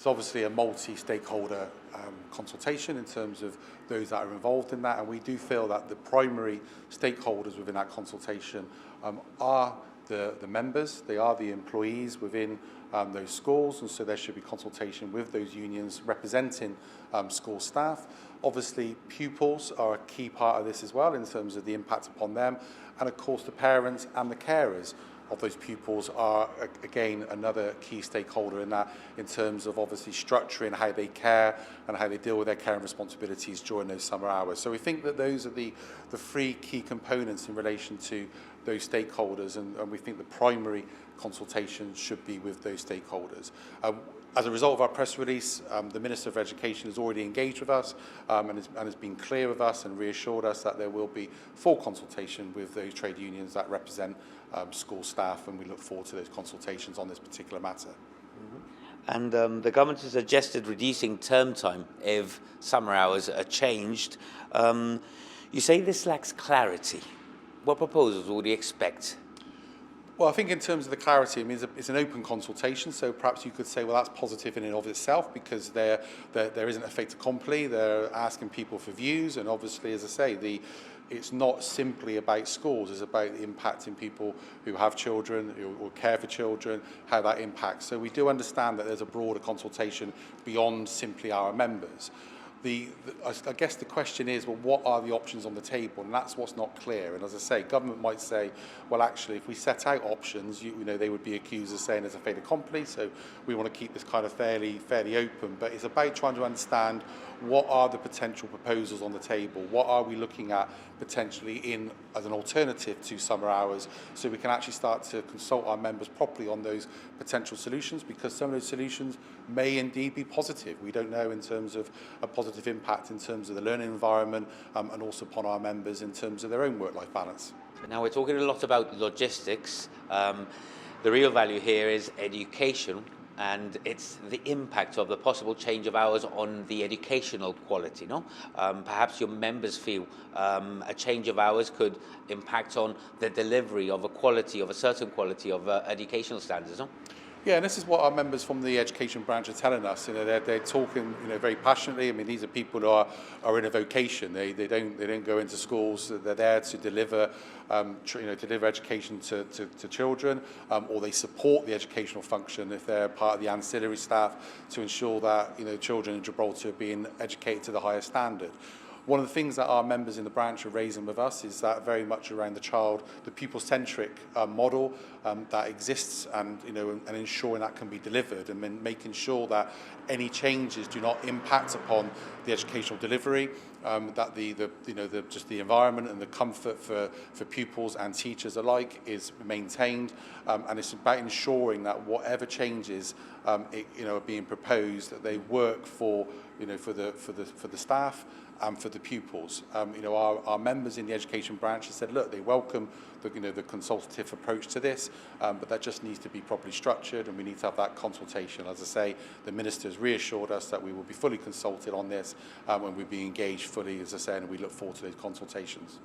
It's obviously a multi-stakeholder consultation in terms of those that are involved in that, and we do feel that the primary stakeholders within that consultation are the members, they are the employees within those schools, and so there should be consultation with those unions representing school staff. Obviously, pupils are a key part of this as well in terms of the impact upon them, and of course the parents and the carers of those pupils are, again, another key stakeholder in that, in terms of obviously structuring how they care and how they deal with their care and responsibilities during those summer hours. So we think that those are the three key components in relation to those stakeholders, and we think the primary consultation should be with those stakeholders. As a result of our press release, the Minister of Education has already engaged with us and has been clear with us and reassured us that there will be full consultation with those trade unions that represent school staff, and we look forward to those consultations on this particular matter. And the government has suggested reducing term time if summer hours are changed. You say this lacks clarity. What proposals would you expect? Well, I think in terms of the clarity, I mean, it's an open consultation, so perhaps you could say, well, that's positive in and of itself, because there isn't a fait accompli. They're asking people for views, and obviously, as I say, it's not simply about schools. It's about impacting people who have children, who care for children, how that impacts. So we do understand that there's a broader consultation beyond simply our members. I guess the question is, well, what are the options on the table? And that's what's not clear. And as I say, government might say, well, actually, if we set out options, you know, they would be accused of saying there's a fait accompli, so we want to keep this kind of fairly open. But it's about trying to understand what are the potential proposals on the table? What are we looking at potentially as an alternative to summer hours, so we can actually start to consult our members properly on those potential solutions, because some of those solutions may indeed be positive. We don't know in terms of a positive impact in terms of the learning environment and also upon our members in terms of their own work-life balance. Now we're talking a lot about logistics. The real value here is education, and it's the impact of the possible change of hours on the educational quality, no? Perhaps your members feel a change of hours could impact on the delivery of a certain quality of educational standards, no? Yeah, and this is what our members from the education branch are telling us. You know, they're talking, you know, very passionately. I mean, these are people who are in a vocation. They don't go into schools. They're there to deliver, deliver education to children, or they support the educational function if they're part of the ancillary staff to ensure that, you know, children in Gibraltar are being educated to the highest standard. One of the things that our members in the branch are raising with us is that very much around the pupil-centric model that exists, and and ensuring that can be delivered, and then making sure that any changes do not impact upon the educational delivery, that just the environment and the comfort for pupils and teachers alike is maintained, and it's about ensuring that whatever changes are being proposed, that they work for the staff and for the pupils. Our members in the education branch have said, look, they welcome the consultative approach to this, but that just needs to be properly structured, and we need to have that consultation. As I say, the Minister has reassured us that we will be fully consulted on this, and we'll be engaged fully, as I say, and we look forward to those consultations.